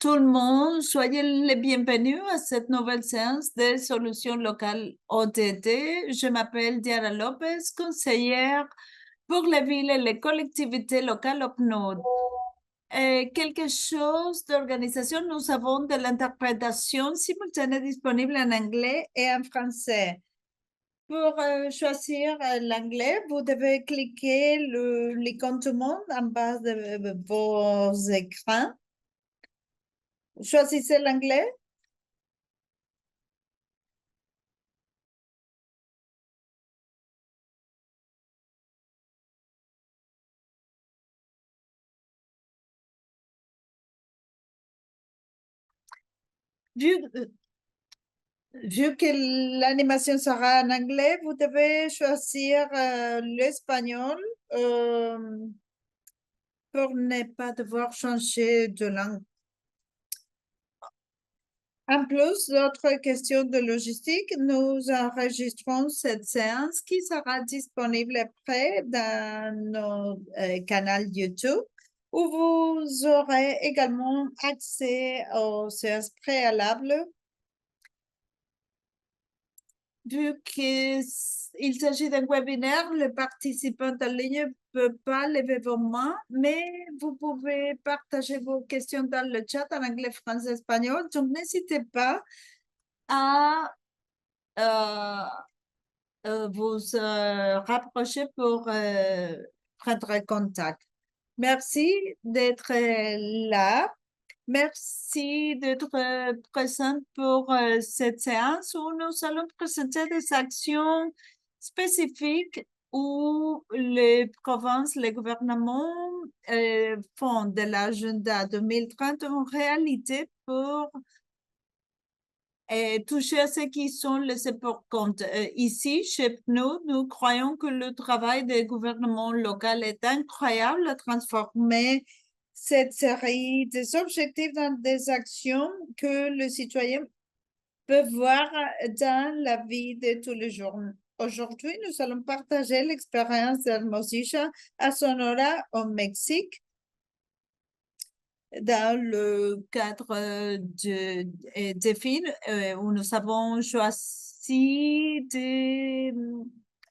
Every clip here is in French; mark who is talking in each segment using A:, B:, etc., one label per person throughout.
A: tout le monde, soyez les bienvenus à cette nouvelle séance des solutions locales OTT. Je m'appelle Diana Lopez, conseillère pour les villes et les collectivités locales OPNOD. Quelque chose d'organisation, nous avons de l'interprétation simultanée disponible en anglais et en français. Pour choisir l'anglais, vous devez cliquer l'icône tout le monde en bas de vos écrans. Choisissez l'anglais. Vu que l'animation sera en anglais, vous devez choisir l'espagnol pour ne pas devoir changer de langue. En plus d'autres questions de logistique, nous enregistrons cette séance qui sera disponible après dans nos canaux YouTube, où vous aurez également accès aux séances préalables. Vu qu'il s'agit d'un webinaire, le participant en ligne ne peut pas lever vos mains, mais vous pouvez partager vos questions dans le chat en anglais, français, espagnol. Donc, n'hésitez pas à vous rapprocher pour prendre contact. Merci d'être là. Merci d'être présente pour cette séance où nous allons présenter des actions spécifiques où les provinces, les gouvernements font de l'agenda 2030 en réalité pour toucher à ceux qui sont laissés pour compte. Ici, chez PNUD, nous croyons que le travail des gouvernements locaux est incroyable à transformer cette série des objectifs dans des actions que le citoyen peut voir dans la vie de tous les jours. Aujourd'hui, nous allons partager l'expérience d'Hermosillo à Sonora, au Mexique, dans le cadre des films où nous avons choisi des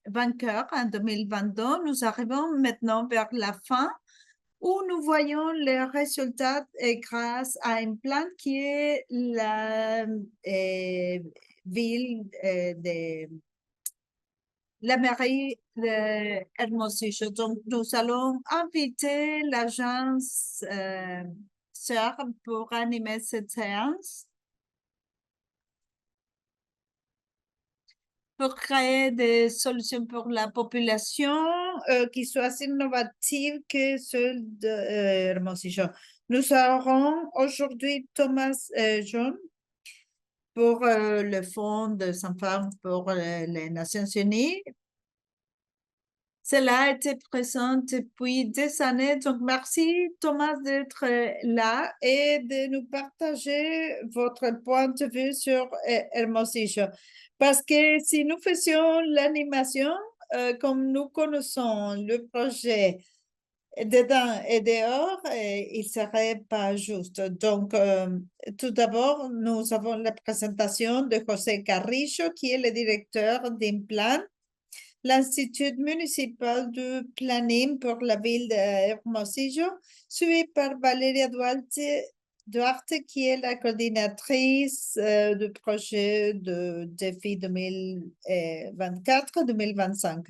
A: vainqueurs en 2022. Nous arrivons maintenant vers la fin où nous voyons les résultats grâce à une plante qui est la ville de la mairie de Hermosillo. Donc, nous allons inviter l'agence sœur pour animer cette séance, pour créer des solutions pour la population qui soient assez innovatives que celles de Hermosillo. Nous aurons aujourd'hui Thomas John pour le Fonds de Enfants pour les Nations Unies. Cela a été présent depuis des années. Donc, merci Thomas d'être là et de nous partager votre point de vue sur Hermosillo. Parce que si nous faisions l'animation comme nous connaissons le projet dedans et dehors, il ne serait pas juste. Donc, tout d'abord, nous avons la présentation de José Carrillo, qui est le directeur d'Implan, l'Institut municipal de planning pour la ville de Hermosillo, suivi par Valeria Duarte, qui est la coordinatrice du projet de défi 2024-2025.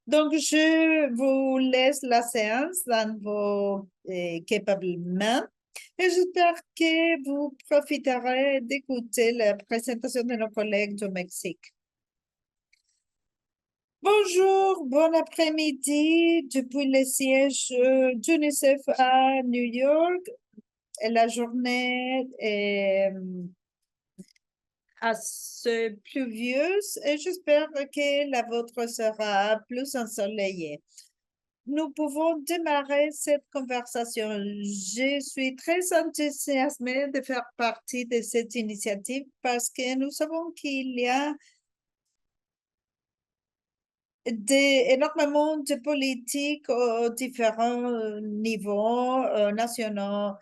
A: Donc, je vous laisse la séance dans vos capables mains et j'espère que vous profiterez d'écouter la présentation de nos collègues du Mexique. Bonjour, bon après-midi depuis le siège d'UNICEF à New York. La journée est assez pluvieuse et j'espère que la vôtre sera plus ensoleillée. Nous pouvons démarrer cette conversation. Je suis très enthousiasmée de faire partie de cette initiative parce que nous savons qu'il y a énormément de politiques aux différents niveaux nationaux,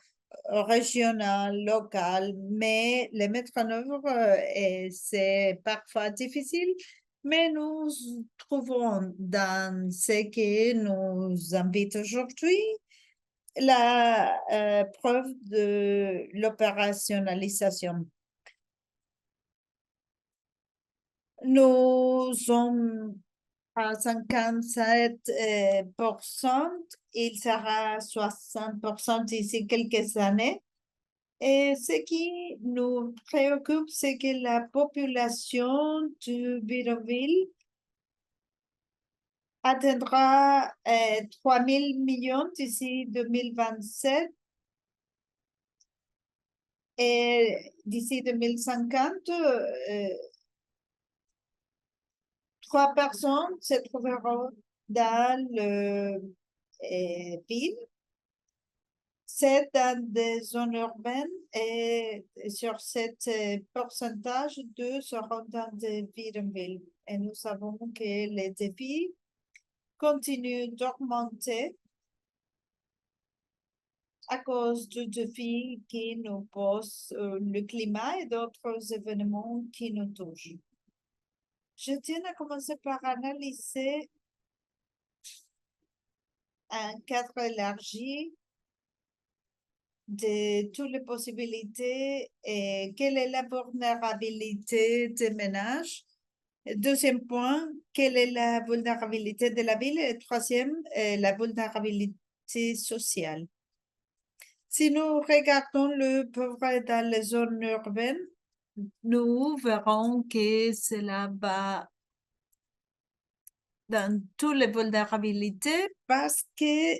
A: régional, local, mais les mettre en œuvre, c'est parfois difficile, mais nous trouvons dans ce que nous invite aujourd'hui la preuve de l'opérationnalisation. Nous sommes à 57%, il sera 60% d'ici quelques années. Et ce qui nous préoccupe, c'est que la population du bidonville atteindra 3 000 millions d'ici 2027 et d'ici 2050, 3 personnes se trouveront dans le ville, 7 dans des zones urbaines et sur cet pourcentage, 2 seront dans des bidonvilles. Et nous savons que les défis continuent d'augmenter à cause du défi qui nous pose le climat et d'autres événements qui nous touchent. Je tiens à commencer par analyser un cadre élargi de toutes les possibilités et quelle est la vulnérabilité des ménages. Deuxième point, quelle est la vulnérabilité de la ville? Et troisième, la vulnérabilité sociale. Si nous regardons le pauvre dans les zones urbaines, nous verrons que cela va dans toutes les vulnérabilités parce que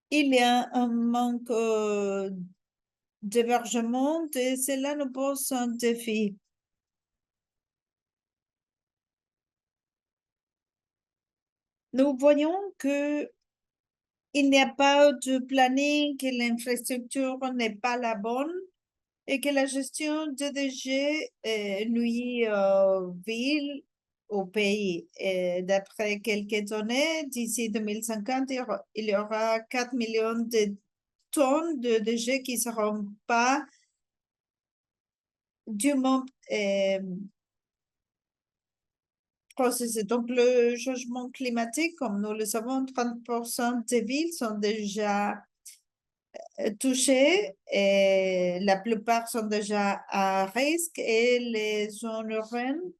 A: il y a un manque d'hébergement et cela nous pose un défi. Nous voyons que il n'y a pas de planning, que l'infrastructure n'est pas la bonne et que la gestion des déchets nuit aux villes, au pays. D'après quelques données, d'ici 2050, il y aura 4 millions de tonnes de déchets qui ne seront pas dûment processés. Donc, le changement climatique, comme nous le savons, 30% des villes sont déjà touchées et la plupart sont déjà à risque et les zones urbaines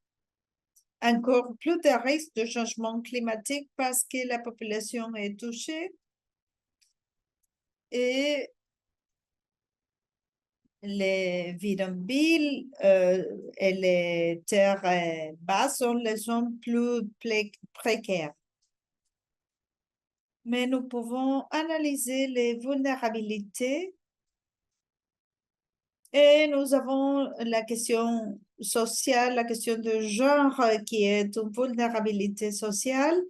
A: encore plus de risques de changement climatique parce que la population est touchée et les bidonvilles et les terres basses sont les zones plus précaires. Mais nous pouvons analyser les vulnérabilités et nous avons la question sociale, la question de genre qui est une vulnérabilité sociale.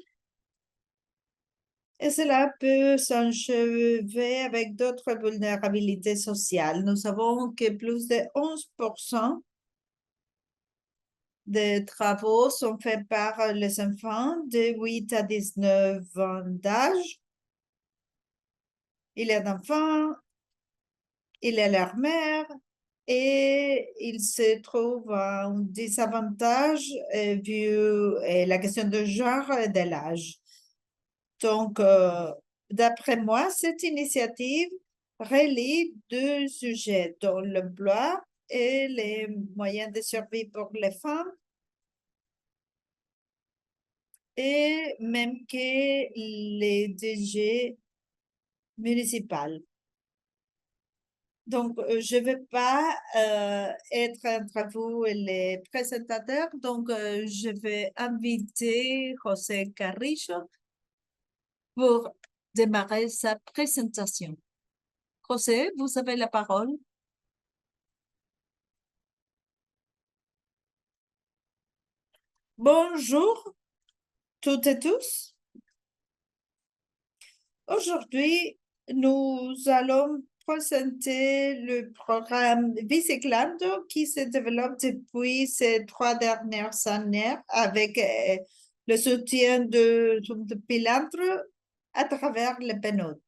A: Et cela peut s'enchever avec d'autres vulnérabilités sociales. Nous savons que plus de 11% des travaux sont faits par les enfants de 8 à 19 ans d'âge. Il y a d'enfants, il y a leur mère et ils se trouvent à un désavantage vu la question de genre et de l'âge. Donc, d'après moi, cette initiative relie deux sujets, dont l'emploi et les moyens de survie pour les femmes, et même que les DG municipales. Donc, je ne vais pas être entre vous et les présentateurs, donc je vais inviter José Carrillo pour démarrer sa présentation. José, vous avez la parole. Bonjour toutes et tous. Aujourd'hui, nous allons présenter le programme Biciclando qui se développe depuis ces 3 dernières années avec le soutien de Pilandre à travers le PNUD.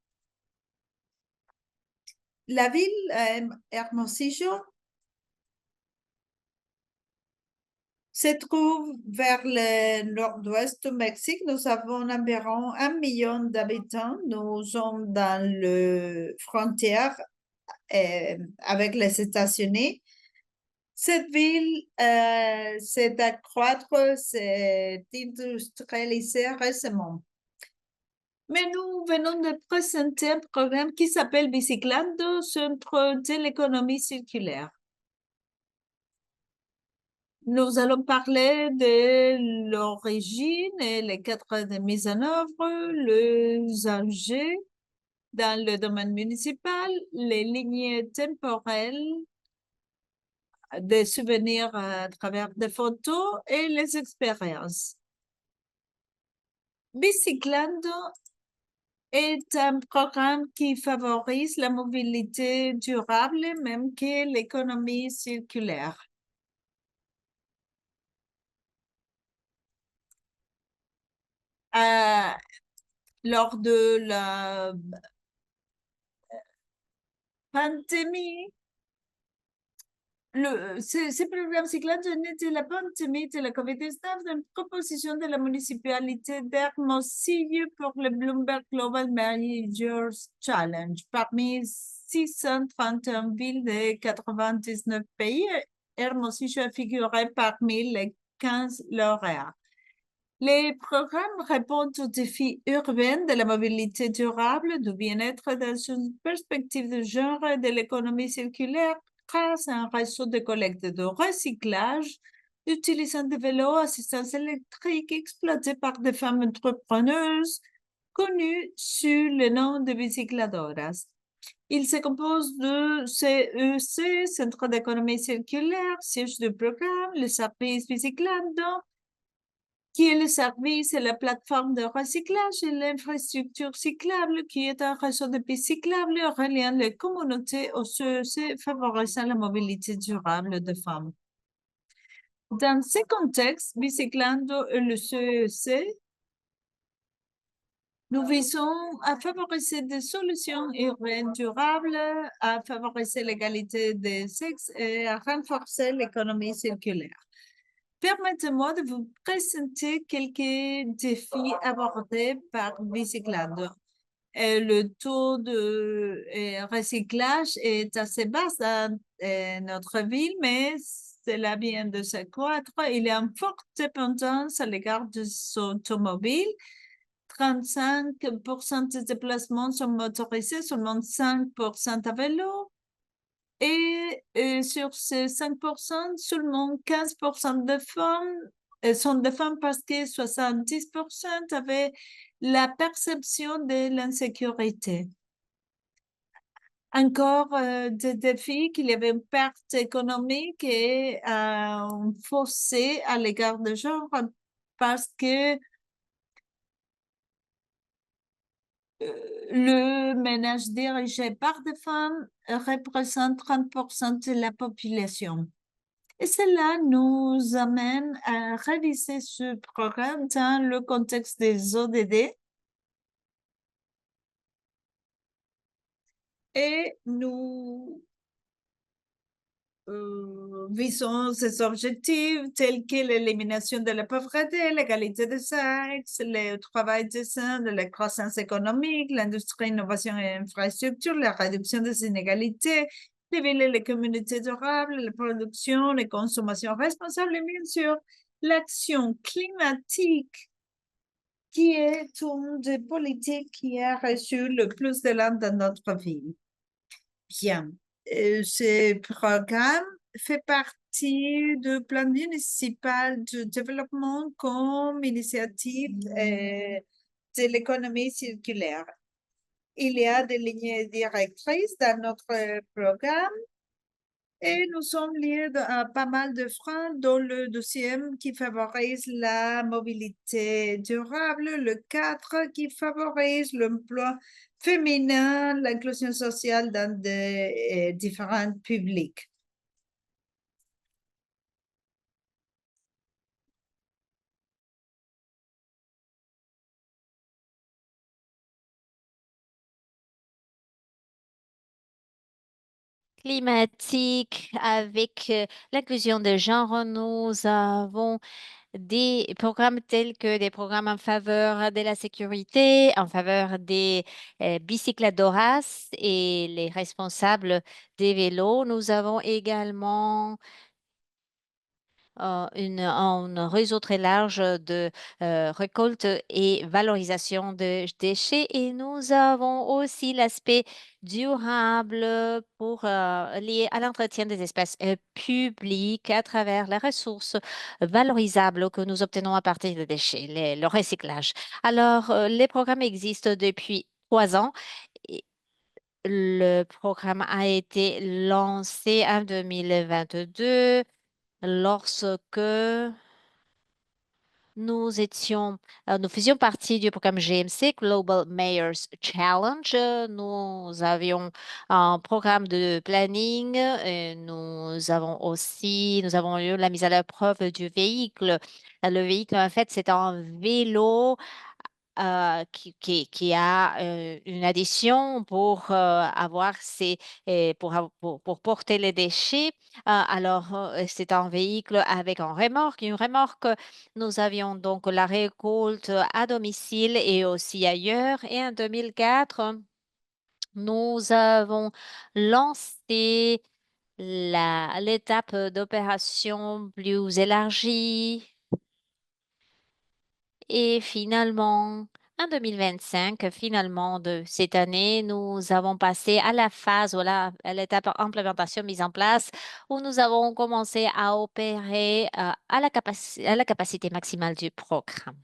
A: La ville Hermosillo se trouve vers le nord-ouest du Mexique. Nous avons environ 1 million d'habitants. Nous sommes dans le frontière avec les États-Unis. Cette ville s'est accroître, s'est industrialisée récemment. Mais nous venons de présenter un programme qui s'appelle Biciclando, Centre de l'économie circulaire. Nous allons parler de l'origine et les cadres de mise en œuvre, les enjeux dans le domaine municipal, les lignes temporelles, des souvenirs à travers des photos et les expériences. Biciclando est un programme qui favorise la mobilité durable, même que l'économie circulaire. Lors de la pandémie, ce programme cyclable venait de la pandémie de la COVID-19 d'une proposition de la municipalité d'Hermosillo pour le Bloomberg Global Managers Challenge. Parmi 631 villes de 99 pays, Hermosillo a figuré parmi les 15 lauréats. Les programmes répondent aux défis urbains de la mobilité durable, du bien-être dans une perspective de genre et de l'économie circulaire grâce à un réseau de collecte de recyclage utilisant des vélos à assistance électrique exploités par des femmes entrepreneuses connues sous le nom de bicicladoras. Il se compose de CEC, Centre d'économie circulaire, siège du programme, le service Biciclando, qui est le service et la plateforme de recyclage et l'infrastructure cyclable, qui est un réseau de pistes cyclables reliant les communautés au CEC, favorisant la mobilité durable des femmes. Dans ce contexte, Biciclando et le CEC, nous visons à favoriser des solutions urbaines durables, à favoriser l'égalité des sexes et à renforcer l'économie circulaire. Permettez-moi de vous présenter quelques défis abordés par Biciclando. Le taux de recyclage est assez bas dans notre ville, mais cela vient de s'accroître. Il y a une forte dépendance à l'égard de son automobile. 35% des déplacements sont motorisés, seulement 5% à vélo. Et sur ces 5%, seulement 15% de femmes sont des femmes parce que 70% avaient la perception de l'insécurité. Encore des défis qu'il y avait une perte économique et un fossé à l'égard de genre parce que le ménage dirigé par des femmes représente 30% de la population. Et cela nous amène à réviser ce programme dans le contexte des ODD. Et nous visons ces objectifs tels que l'élimination de la pauvreté, l'égalité des sexes, le travail décent, de la croissance économique, l'industrie, innovation et infrastructure, la réduction des inégalités, les villes et les communautés durables, la production, les consommations responsables et bien sûr l'action climatique qui est une des politiques qui a reçu le plus de l'aide dans notre ville. Bien, ce programme fait partie du plan municipal de développement comme initiative de l'économie circulaire. Il y a des lignes directrices dans notre programme et nous sommes liés à pas mal de freins, dont le deuxième qui favorise la mobilité durable, le 4 qui favorise l'emploi féminin, l'inclusion sociale dans des différents publics.
B: climatique, avec l'inclusion des genres. Nous avons des programmes tels que des programmes en faveur de la sécurité, en faveur des bicycladoras et les responsables des vélos. Nous avons également un réseau très large de récolte et valorisation de déchets. Et nous avons aussi l'aspect durable pour lié à l'entretien des espaces publics à travers les ressources valorisables que nous obtenons à partir des déchets, le recyclage. Alors, les programmes existent depuis 3 ans. Et le programme a été lancé en 2022 lorsque nous faisions partie du programme GMC, Global Mayors Challenge. Nous avions un programme de planning. Et nous avons eu la mise à l'épreuve du véhicule. Le véhicule, en fait, c'est un vélo qui a une addition pour pour porter les déchets. Alors, c'est un véhicule avec un remorque. Une remorque, nous avions donc la récolte à domicile et aussi ailleurs. Et en 2004, nous avons lancé l'étape d'opération plus élargie et finalement, en 2025, finalement de cette année, nous avons passé à la phase, voilà, à l'étape implémentation mise en place, où nous avons commencé à opérer à la capacité maximale du programme.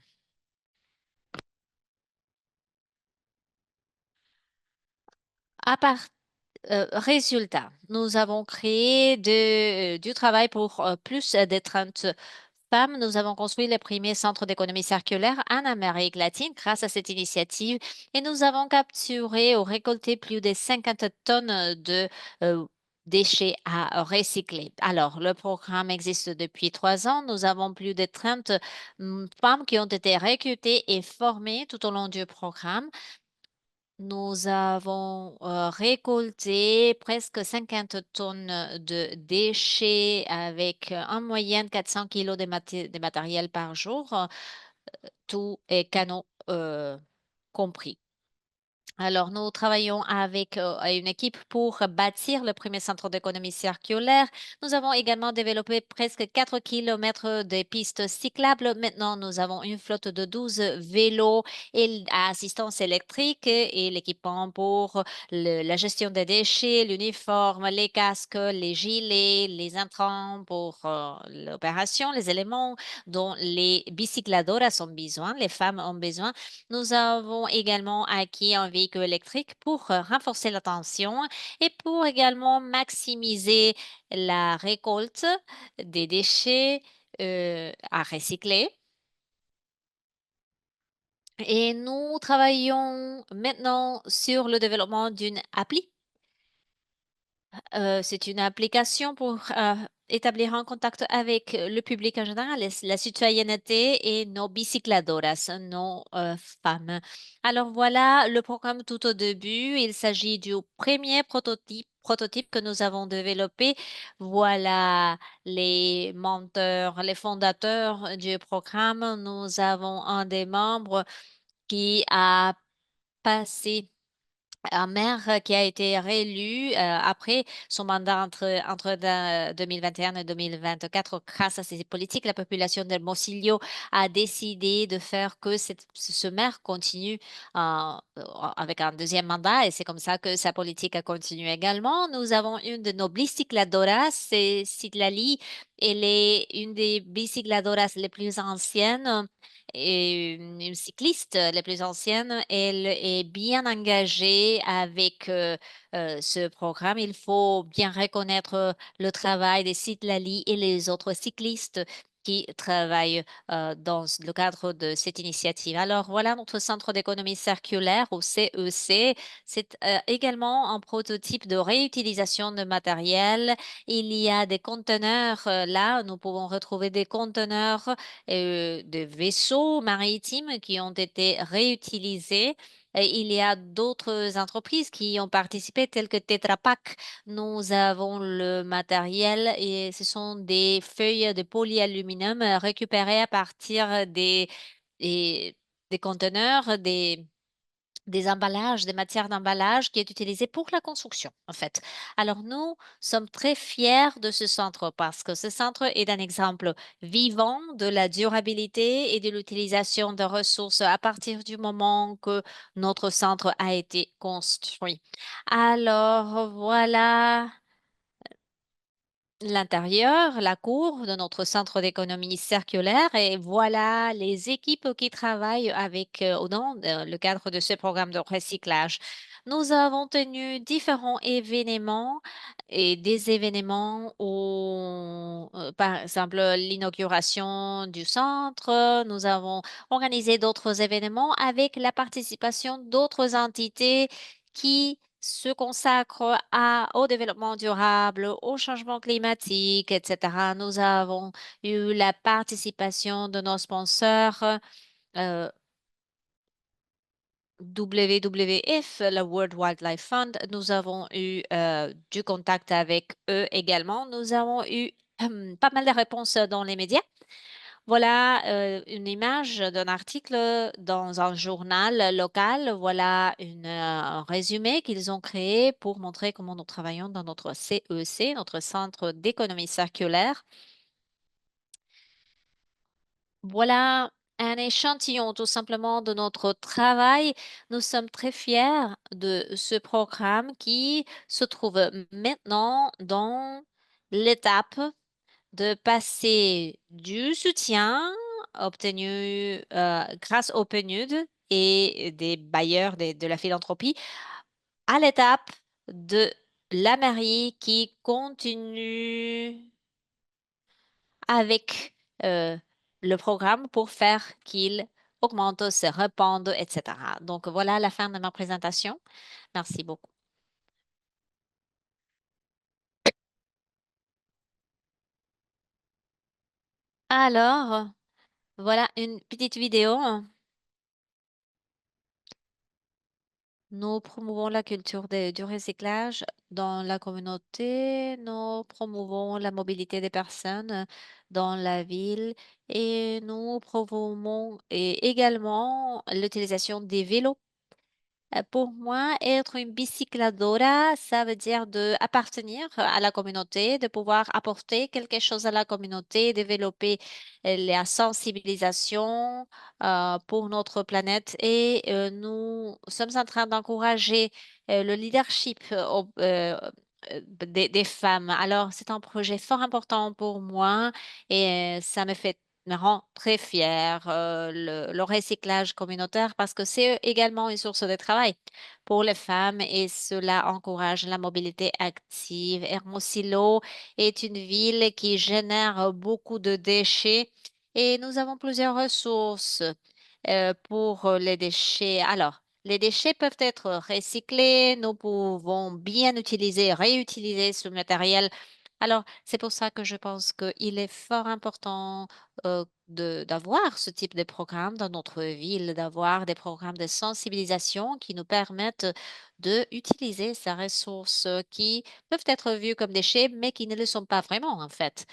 B: À part, résultat, nous avons créé du travail pour plus de 30 femmes. Nous avons construit le premier centre d'économie circulaire en Amérique latine grâce à cette initiative et nous avons capturé ou récolté plus de 50 tonnes de déchets à recycler. Alors, le programme existe depuis 3 ans. Nous avons plus de 30 femmes qui ont été recrutées et formées tout au long du programme. Nous avons récolté presque 50 tonnes de déchets avec en moyenne 400 kilos de matériel par jour, tout est canot compris. Alors, nous travaillons avec une équipe pour bâtir le premier centre d'économie circulaire. Nous avons également développé presque 4 kilomètres de pistes cyclables. Maintenant, nous avons une flotte de 12 vélos à assistance électrique et l'équipement pour la gestion des déchets, l'uniforme, les casques, les gilets, les intrants pour l'opération, les éléments dont les bicycladoras ont besoin, les femmes ont besoin. Nous avons également acquis un véhicule électrique pour renforcer la tension et pour également maximiser la récolte des déchets à recycler. Et nous travaillons maintenant sur le développement d'une appli. C'est une application pour établir un contact avec le public en général, la citoyenneté et nos bicycladoras, nos femmes. Alors voilà le programme tout au début. Il s'agit du premier prototype que nous avons développé. Voilà les menteurs, les fondateurs du programme. Nous avons un des membres qui a passé un maire qui a été réélu après son mandat entre 2021 et 2024. Grâce à ces politiques, la population de Hermosillo a décidé de faire que ce maire continue avec un deuxième mandat et c'est comme ça que sa politique a continué également. Nous avons une de nos bicycladoras, c'est Citlali. Elle est une des bicycladoras les plus anciennes et une cycliste les plus anciennes. Elle est bien engagée avec ce programme. Il faut bien reconnaître le travail des Citlali et les autres cyclistes qui travaillent dans le cadre de cette initiative. Alors voilà notre centre d'économie circulaire au CEC. C'est également un prototype de réutilisation de matériel. Il y a des conteneurs là, nous pouvons retrouver des conteneurs de vaisseaux maritimes qui ont été réutilisés Il y a d'autres entreprises qui ont participé, telles que Tetra Pak. Nous avons le matériel et ce sont des feuilles de polyaluminium récupérées à partir des, des conteneurs, des emballages, des matières d'emballage qui est utilisée pour la construction, en fait. Alors, nous sommes très fiers de ce centre parce que ce centre est un exemple vivant de la durabilité et de l'utilisation de ressources à partir du moment que notre centre a été construit. Alors, voilà l'intérieur, la cour de notre centre d'économie circulaire et voilà les équipes qui travaillent avec dans le cadre de ce programme de recyclage. Nous avons tenu différents événements et des événements où, par exemple, l'inauguration du centre. Nous avons organisé d'autres événements avec la participation d'autres entités qui se consacrent au développement durable, au changement climatique, etc. Nous avons eu la participation de nos sponsors euh, WWF, le World Wildlife Fund. Nous avons eu du contact avec eux également. Nous avons eu pas mal de réponses dans les médias. Voilà une image d'un article dans un journal local. Voilà un résumé qu'ils ont créé pour montrer comment nous travaillons dans notre CEC, notre Centre d'économie circulaire. Voilà un échantillon tout simplement de notre travail. Nous sommes très fiers de ce programme qui se trouve maintenant dans l'étape de passer du soutien obtenu grâce au PNUD et des bailleurs de la philanthropie à l'étape de la mairie qui continue avec euh, le programme pour faire qu'il augmente, se répande, etc. Donc voilà la fin de ma présentation. Merci beaucoup. Alors, voilà une petite vidéo. Nous promouvons la culture du recyclage dans la communauté. Nous promouvons la mobilité des personnes dans la ville et nous promouvons également l'utilisation des vélos. Pour moi, être une bicicladora, ça veut dire de appartenir à la communauté, de pouvoir apporter quelque chose à la communauté, développer la sensibilisation pour notre planète. Et nous sommes en train d'encourager le leadership des femmes. Alors, c'est un projet fort important pour moi et ça me rend très fière, le recyclage communautaire, parce que c'est également une source de travail pour les femmes et cela encourage la mobilité active. Hermosillo est une ville qui génère beaucoup de déchets et nous avons plusieurs ressources pour les déchets. Alors, les déchets peuvent être recyclés, nous pouvons bien utiliser, réutiliser ce matériel. Alors, c'est pour ça que je pense qu'il est fort important d'avoir ce type de programme dans notre ville, d'avoir des programmes de sensibilisation qui nous permettent d'utiliser ces ressources qui peuvent être vues comme déchets, mais qui ne le sont pas vraiment, en fait.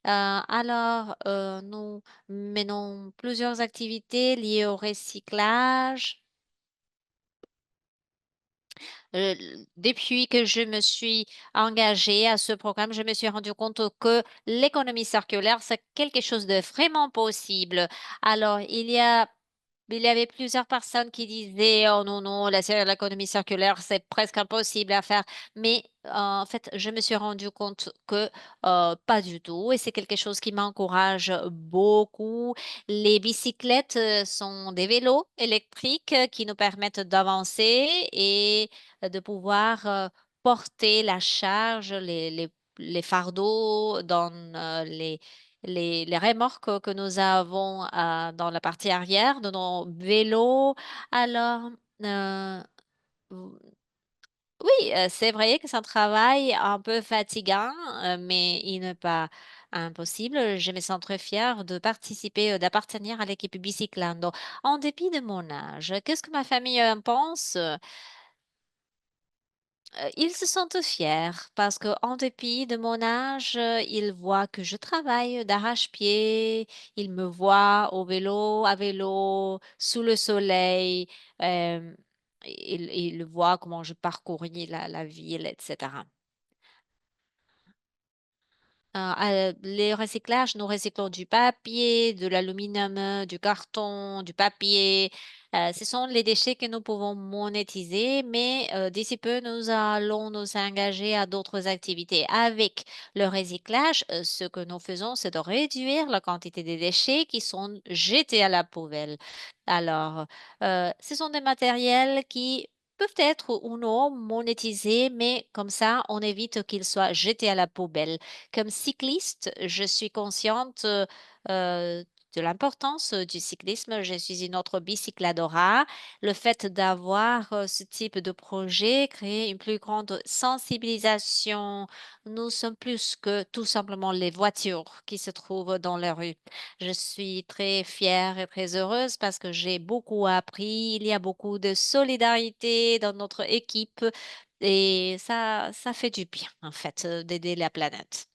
B: Nous menons plusieurs activités liées au recyclage. Euh, Depuis que je me suis engagée à ce programme, je me suis rendu compte que l'économie circulaire, c'est quelque chose de vraiment possible. Alors, il y avait plusieurs personnes qui disaient, oh non, non, l'économie circulaire, c'est presque impossible à faire. Mais en fait, je me suis rendu compte que pas du tout. Et c'est quelque chose qui m'encourage beaucoup. Les bicyclettes sont des vélos électriques qui nous permettent d'avancer et de pouvoir porter la charge, les fardeaux dans les remorques que nous avons dans la partie arrière de nos vélos. Alors, euh, oui, c'est vrai que c'est un travail un peu fatigant, mais il n'est pas. impossible. Je me sens très fière de participer, d'appartenir à l'équipe Biciclando. En dépit de mon âge, qu'est-ce que ma famille en pense? Ils se sentent fiers parce qu'en dépit de mon âge, ils voient que je travaille d'arrache-pied. Ils me voient au vélo, à vélo, sous le soleil. Hem, ils voient comment je parcouris la ville, et cetera. Les recyclages, nous recyclons du papier, de l'aluminium, du carton, du papier. Ce sont les déchets que nous pouvons monétiser, mais d'ici peu, nous allons nous engager à d'autres activités. Avec le recyclage, ce que nous faisons, c'est de réduire la quantité de déchets qui sont jetés à la poubelle. Alors, ce sont des matériels qui peuvent être ou non monétisés, mais comme ça, on évite qu'ils soient jetés à la poubelle. Comme cycliste, je suis consciente, de l'importance, du cyclisme. Je suis une autre bicycladora. Le fait d'avoir, ce type de projet crée une plus grande sensibilisation. Nous sommes plus que tout simplement les voitures qui se trouvent dans les rues. Je suis très fière et très heureuse parce que j'ai beaucoup appris. Il y a beaucoup de solidarité dans notre équipe et ça fait du bien, en fait, d'aider la planète.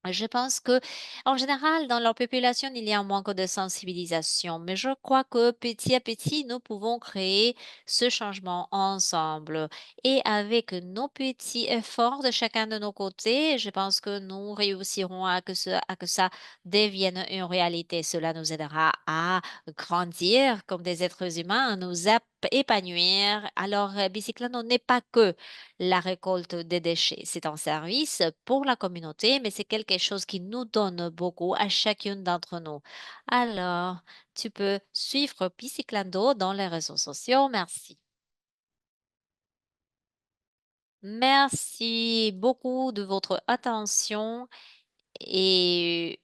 B: Je pense que, en général, dans leur population, il y a un manque de sensibilisation, mais je crois que petit à petit, nous pouvons créer ce changement ensemble. Et avec nos petits efforts de chacun de nos côtés, je pense que nous réussirons à que ça devienne une réalité. Cela nous aidera à grandir comme des êtres humains, à nous épanouir. Alors, Bicyclano n'est pas que la récolte des déchets. C'est un service pour la communauté, mais c'est quelque chose qui nous donne beaucoup à chacune d'entre nous. Alors, tu peux suivre Pisciclando dans les réseaux sociaux. Merci. Merci beaucoup de votre attention et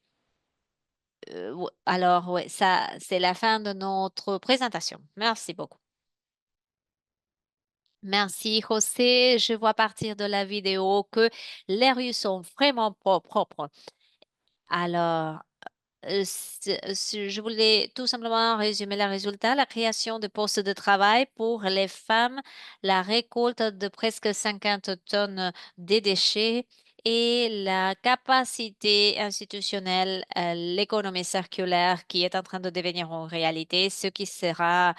B: alors ouais, ça c'est la fin de notre présentation. Merci beaucoup. Merci José. Je vois à partir de la vidéo que les rues sont vraiment propres. Alors, je voulais tout simplement résumer les résultats. La création de postes de travail pour les femmes, la récolte de presque 50 tonnes de déchets et la capacité institutionnelle, l'économie circulaire qui est en train de devenir une réalité, ce qui fera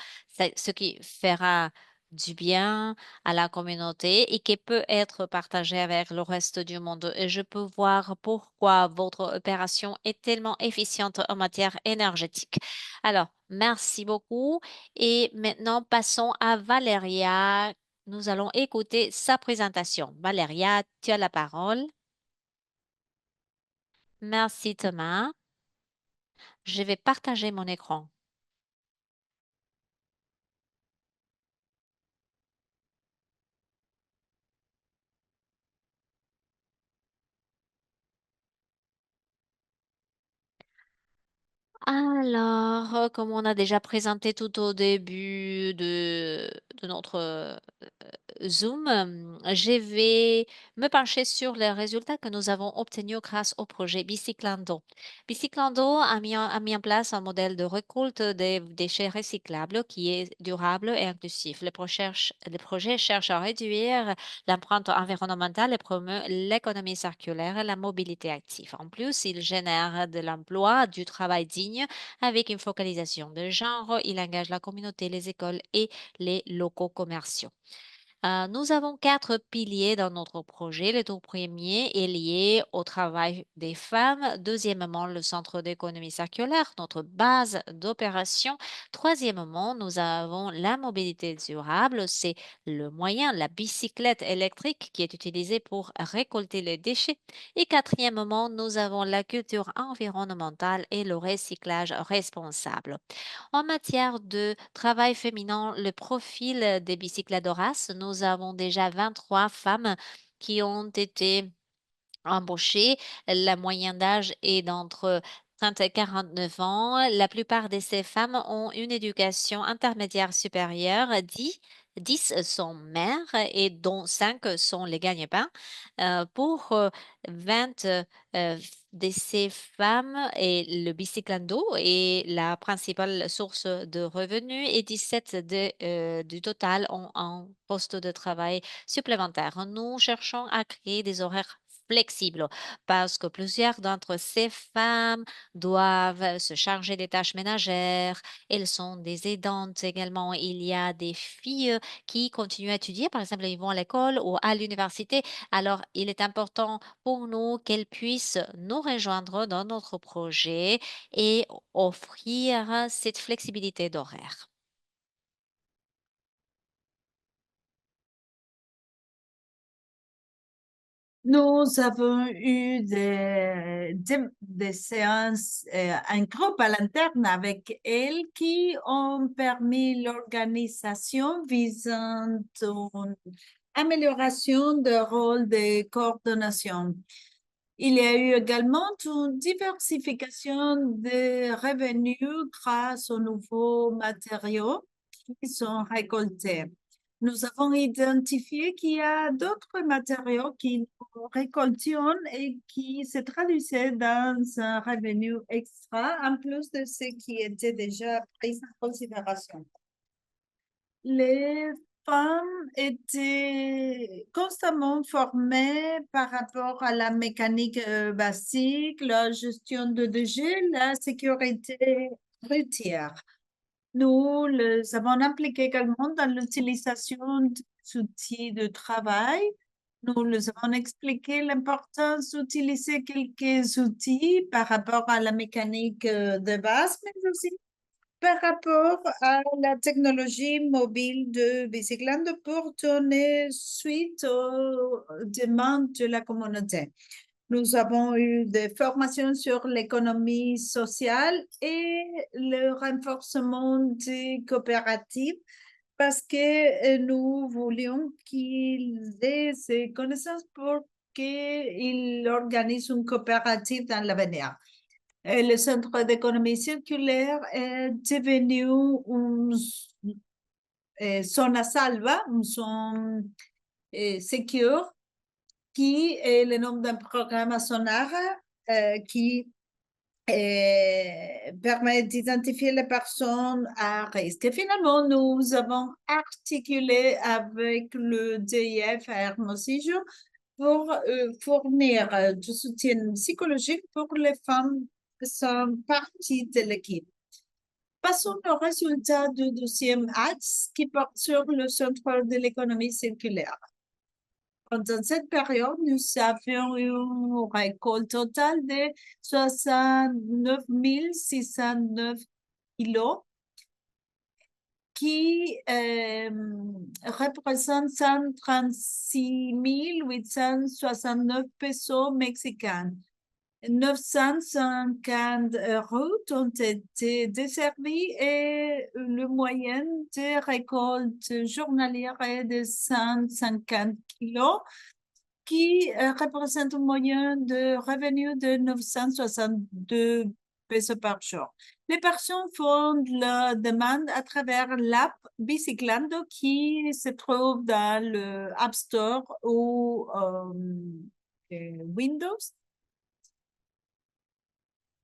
B: du bien à la communauté et qui peut être partagé avec le reste du monde. Et je peux voir pourquoi votre opération est tellement efficiente en matière énergétique. Alors, merci beaucoup. Et maintenant, passons à Valéria. Nous allons écouter sa présentation. Valéria, tu as la parole. Merci Thomas. Je vais partager mon écran. Alors, comme on a déjà présenté tout au début de notre Zoom, je vais me pencher sur les résultats que nous avons obtenus grâce au projet Biciclando. Biciclando a mis en place un modèle de récolte des déchets recyclables qui est durable et inclusif. Le projet cherche à réduire l'empreinte environnementale et promeut l'économie circulaire et la mobilité active. En plus, il génère de l'emploi, du travail digne avec une focalisation de genre. Il engage la communauté, les écoles et les locaux commerciaux. Nous avons quatre piliers dans notre projet. Le tout premier est lié au travail des femmes. Deuxièmement, le centre d'économie circulaire, notre base d'opération. Troisièmement, nous avons la mobilité durable. C'est le moyen, la bicyclette électrique qui est utilisée pour récolter les déchets. Et quatrièmement, nous avons la culture environnementale et le recyclage responsable. En matière de travail féminin, le profil des bicycladoras, nous avons déjà 23 femmes qui ont été embauchées. La moyenne d'âge est d'entre 30 à 49 ans. La plupart de ces femmes ont une éducation intermédiaire supérieure. 10 sont mères et dont 5 sont les gagne-pains. Pour 20 de ces femmes, et le bicyclando est la principale source de revenus et 17 du total ont un poste de travail supplémentaire. Nous cherchons à créer des horaires flexibles parce que plusieurs d'entre ces femmes doivent se charger des tâches ménagères. Elles sont des aidantes également. Il y a des filles qui continuent à étudier, par exemple, ils vont à l'école ou à l'université. Alors, il est important pour nous qu'elles puissent nous rejoindre dans notre projet et offrir cette flexibilité d'horaire.
A: Nous avons eu des séances, un groupe à l'interne avec elle qui ont permis l'organisation visant une amélioration de rôle de coordination. Il y a eu également une diversification des revenus grâce aux nouveaux matériaux qui sont récoltés. Nous avons identifié qu'il y a d'autres matériaux qui nous récoltions et qui se traduisaient dans un revenu extra, en plus de ce qui était déjà pris en considération. Les femmes étaient constamment formées par rapport à la mécanique basique, la gestion de déchets, la sécurité routière. Nous les avons impliqués également dans l'utilisation d'outils de travail. Nous les avons expliqué l'importance d'utiliser quelques outils par rapport à la mécanique de base, mais aussi par rapport à la technologie mobile de Bicyclande pour donner suite aux demandes de la communauté. Nous avons eu des formations sur l'économie sociale et le renforcement des coopératives parce que nous voulions qu'ils aient ces connaissances pour qu'ils organisent une coopérative dans l'avenir. Le Centre d'économie circulaire est devenu une zone à salva, une zone sécure, qui est le nom d'un programme à Sonar qui permet d'identifier les personnes à risque. Et finalement, nous avons articulé avec le DIF à Hermosillo pour fournir du soutien psychologique pour les femmes qui sont parties de l'équipe. Passons au résultat du deuxième axe qui porte sur le centre de l'économie circulaire. Pendant cette période, nous avions eu une récolte totale de 69 609 kilos qui représente 136 869 pesos mexicains. 950 routes ont été desservies et le moyen de récolte journalière est de 150 kilos qui représente un moyen de revenu de 962 pesos par jour. Les personnes font la demande à travers l'app Biciclando qui se trouve dans le App Store ou Windows.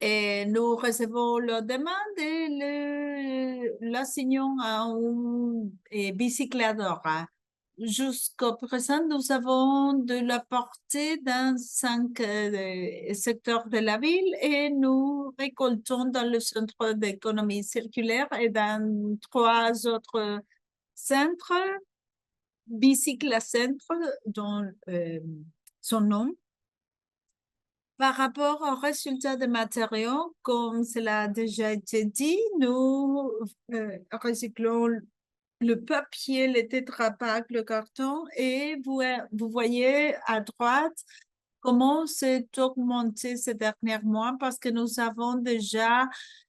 A: Et nous recevons leur demande et l'assignons à un bicyclador. Jusqu'au présent, nous avons de la portée dans 5 secteurs de la ville et nous récoltons dans le centre d'économie circulaire et dans 3 autres centres, Bicyclacentre, dont son nom. Par rapport aux résultats des matériaux, comme cela a déjà été dit, nous recyclons le papier, le Tetra Pak, le carton et vous voyez à droite comment c'est augmenté ces derniers mois parce que nous avons déjà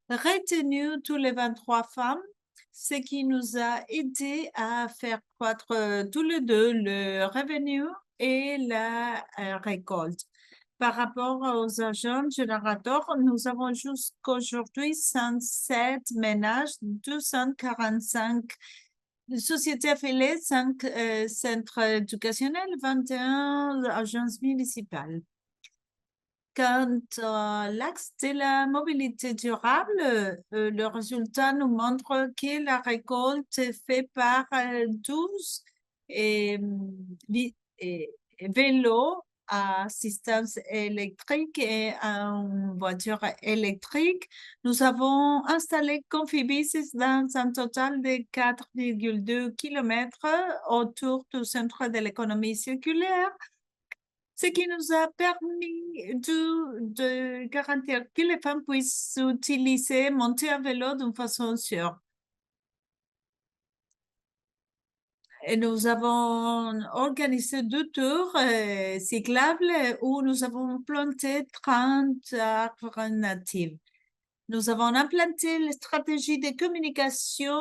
A: retenu tous les 23 femmes, ce qui nous a aidé à faire croître tous les deux le revenu et la récolte. par rapport aux agents générateurs, nous avons jusqu'aujourd'hui 107 ménages, 245 sociétés affiliées, 5 centres éducationnels, 21 agences municipales. Quant à l'axe de la mobilité durable, le résultat nous montre que la récolte est faite par 12 vélos à assistance électrique et une voiture électrique. Nous avons installé Confibicis dans un total de 4,2 km autour du centre de l'économie circulaire, ce qui nous a permis de garantir que les femmes puissent utiliser, monter à vélo d'une façon sûre. Et nous avons organisé 2 tours cyclables où nous avons planté 30 arbres natifs. Nous avons implanté les stratégies de communication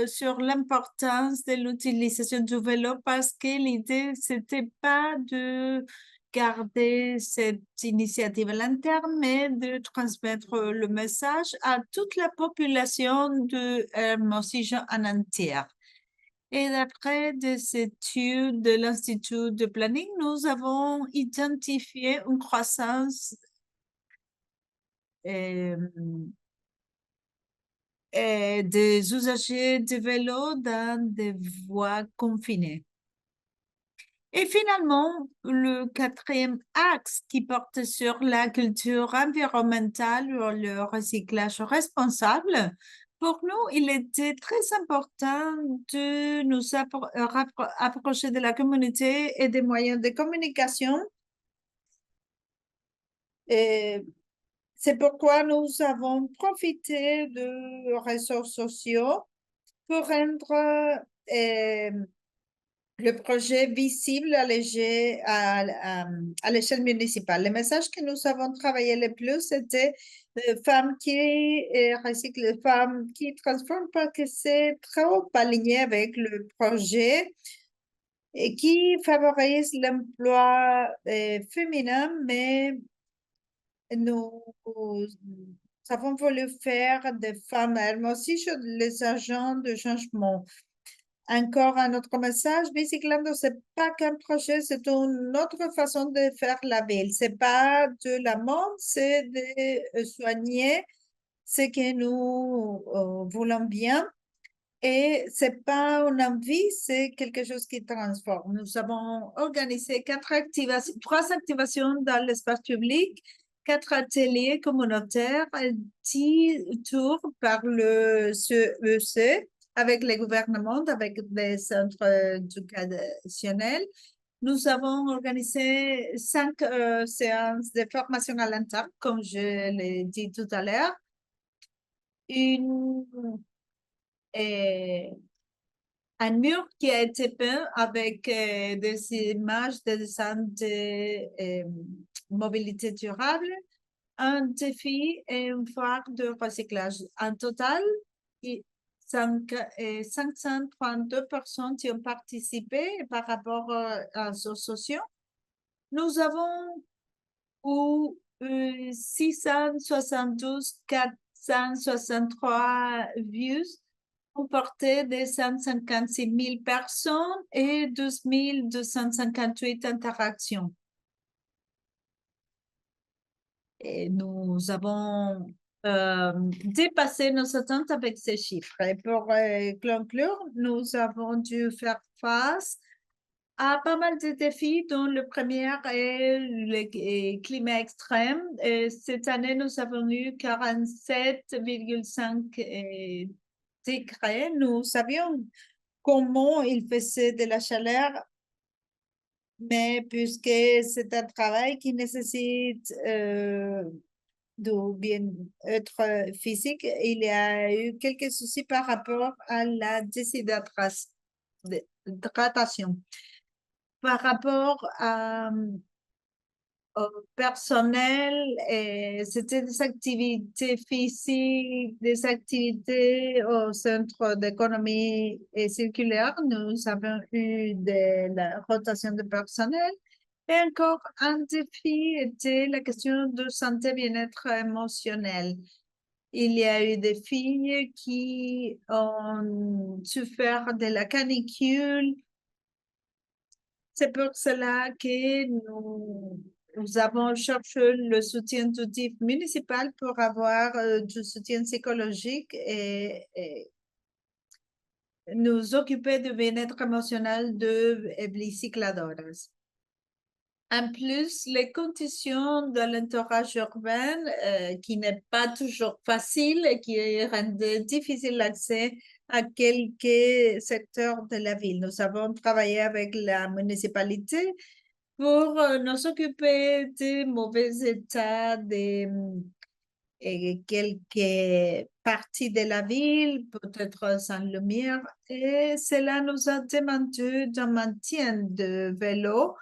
A: sur l'importance de l'utilisation du vélo parce que l'idée, c'était pas de garder cette initiative à l'interne, mais de transmettre le message à toute la population de Hermosillo en entière. Et d'après des études de l'Institut de Planning, nous avons identifié une croissance des usagers de vélo dans des voies confinées. Et finalement, le 4e axe qui porte sur la culture environnementale ou le recyclage responsable, pour nous, il était très important de nous approcher de la communauté et des moyens de communication. Et c'est pourquoi nous avons profité de réseaux sociaux pour rendre le projet visible à l'échelle municipale. Le message que nous avons travaillé le plus, c'était femmes qui recyclent, femmes qui transforment parce que c'est trop aligné avec le projet et qui favorise l'emploi féminin, mais nous avons voulu faire des femmes, elles aussi, les agents de changement. Encore un autre message, Biciclando, c'est pas qu'un projet, c'est une autre façon de faire la ville. C'est pas de la mode, c'est de soigner ce que nous voulons bien. Et c'est pas une envie, c'est quelque chose qui transforme. Nous avons organisé 3 activations dans l'espace public, 4 ateliers communautaires, 10 tours par le CEC avec les gouvernements, avec des centres éducationnels. Nous avons organisé 5 séances de formation à l'interne, comme je l'ai dit tout à l'heure. Un mur qui a été peint avec des images de dessins de mobilité durable, un défi et une foire de recyclage. En total, 532 personnes qui ont participé par rapport à ces sociaux. Nous avons eu 672 463 views comporté des 156 000 personnes et 12 258 interactions. Et nous avons dépassé nos attentes avec ces chiffres. Et pour conclure, nous avons dû faire face à pas mal de défis, dont le premier est le climat extrême. Et cette année, nous avons eu 47,5 degrés. Nous savions comment il faisait de la chaleur, mais puisque c'est un travail qui nécessite de bien-être physique, il y a eu quelques soucis par rapport à la déshydratation. Par rapport au personnel, c'était des activités physiques, des activités au centre d'économie circulaire. Nous avons eu de la rotation de personnel Et encore un défi était la question de santé bien-être émotionnel. Il y a eu des filles qui ont souffert de la canicule. C'est pour cela que nous avons cherché le soutien du type municipal pour avoir du soutien psychologique et nous occuper du bien-être émotionnel de bicycladoras. En plus, les conditions de l'entourage urbain, qui n'est pas toujours facile et qui rend difficile l'accès à quelques secteurs de la ville. Nous avons travaillé avec la municipalité pour nous occuper des mauvais états et quelques parties de la ville, peut-être sans lumière, et cela nous a demandé un maintien de vélo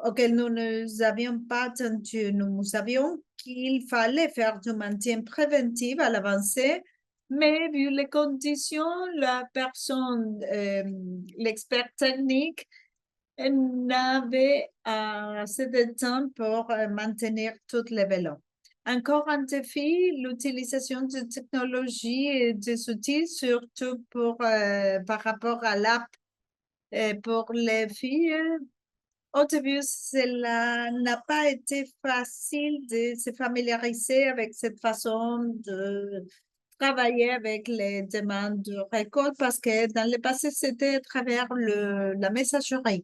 A: auquel nous ne avions pas attendu. Nous savions qu'il fallait faire du maintien préventif à l'avancée, mais vu les conditions, la personne, l'expert technique, n'avait assez de temps pour maintenir tous les vélos. Encore un défi, l'utilisation de technologies et des outils, surtout par rapport à l'app pour les filles. Au début, cela n'a pas été facile de se familiariser avec cette façon de travailler avec les demandes de récolte parce que dans le passé, c'était à travers la messagerie.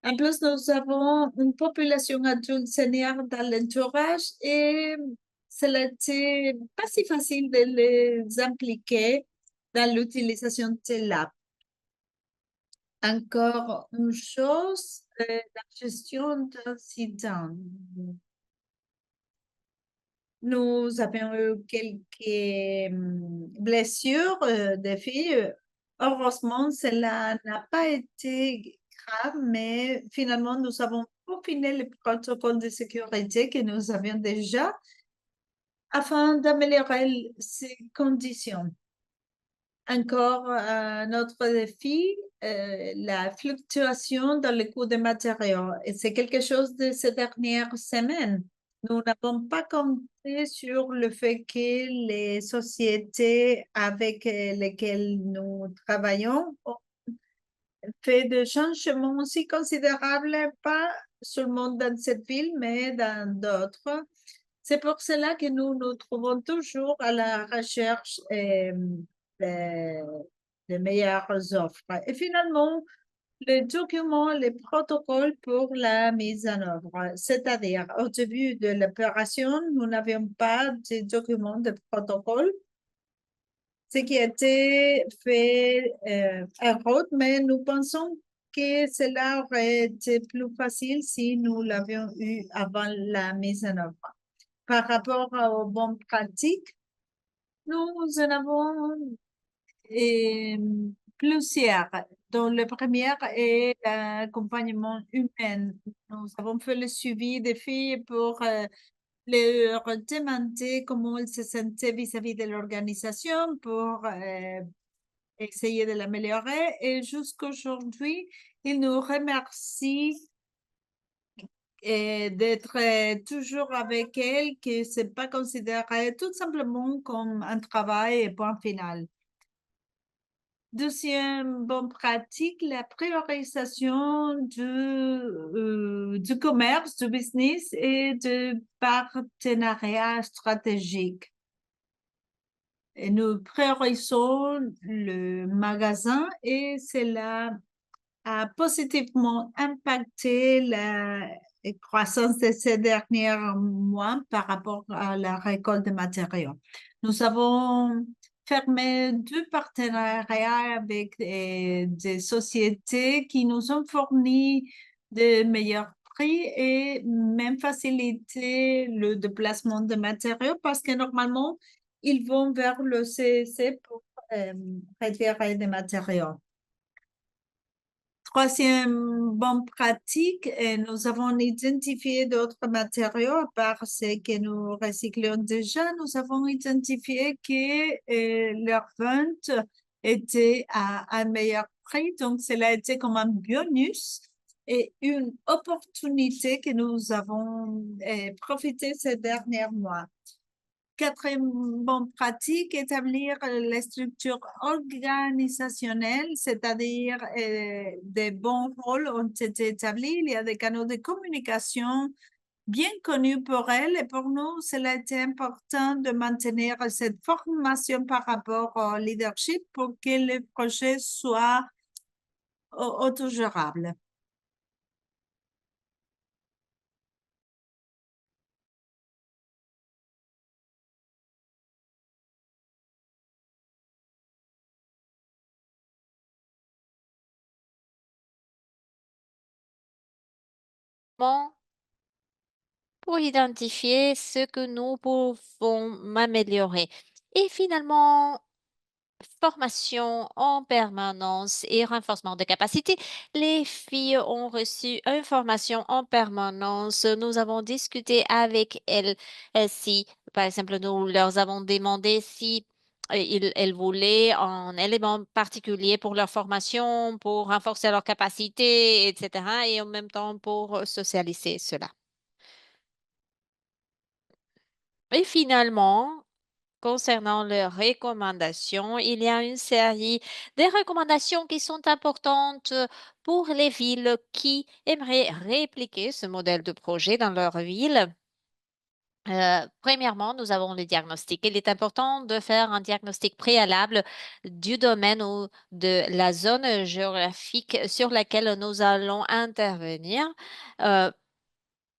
A: En plus, nous avons une population adulte senior dans l'entourage et cela n'était pas si facile de les impliquer dans l'utilisation de l'app. Encore une chose, la gestion d'incidents. Nous avons eu quelques blessures des filles. Heureusement, cela n'a pas été grave, mais finalement, nous avons peaufiné les protocoles de sécurité que nous avions déjà afin d'améliorer ces conditions. Encore un autre défi, la fluctuation dans le coût des matériaux. Et c'est quelque chose de ces dernières semaines. Nous n'avons pas compté sur le fait que les sociétés avec lesquelles nous travaillons ont fait des changements aussi considérables, pas seulement dans cette ville, mais dans d'autres. C'est pour cela que nous nous trouvons toujours à la recherche des, des meilleures offres. Et finalement, les documents, les protocoles pour la mise en œuvre. C'est-à-dire, au début de l'opération, nous n'avions pas de documents de protocole, ce qui a été fait en route, mais nous pensons que cela aurait été plus facile si nous l'avions eu avant la mise en œuvre. Par rapport aux bonnes pratiques, nous en avons plusieurs, dont le premier est l'accompagnement humain. Nous avons fait le suivi des filles pour leur demander comment elles se sentaient vis-à-vis de l'organisation pour essayer de l'améliorer. Et jusqu'aujourd'hui, ils nous remercient et d'être toujours avec elles, que c'est pas considéré tout simplement comme un travail et point final. Deuxième bonne pratique, la priorisation du commerce, du business et de partenariat stratégique. Et nous priorisons le magasin et cela a positivement impacté la croissance de ces derniers mois par rapport à la récolte de matériaux. Nous avons fermé 2 partenariats avec des sociétés qui nous ont fourni de meilleurs prix et même facilité le déplacement de matériaux parce que normalement, ils vont vers le CEC pour retirer des matériaux. Troisième bonne pratique, nous avons identifié d'autres matériaux à part ceux que nous recyclons déjà. Nous avons identifié que leur vente était à un meilleur prix, donc cela a été comme un bonus et une opportunité que nous avons profité ces derniers mois. Quatrième bonne pratique, établir les structures organisationnelles, c'est-à-dire des bons rôles ont été établis. Il y a des canaux de communication bien connus pour elles et pour nous, cela a été important de maintenir cette formation par rapport au leadership pour que le projet soit autogérable.
B: Bon, pour identifier ce que nous pouvons améliorer. Et finalement, formation en permanence et renforcement de capacité. Les filles ont reçu une formation en permanence. Nous avons discuté avec elles si, par exemple, nous leur avons demandé si elles voulaient un élément particulier pour leur formation, pour renforcer leur capacité, etc. et en même temps pour socialiser cela. Et finalement, concernant les recommandations, il y a une série de recommandations qui sont importantes pour les villes qui aimeraient répliquer ce modèle de projet dans leur ville. Premièrement, nous avons le diagnostic. Il est important de faire un diagnostic préalable du domaine ou de la zone géographique sur laquelle nous allons intervenir. Euh,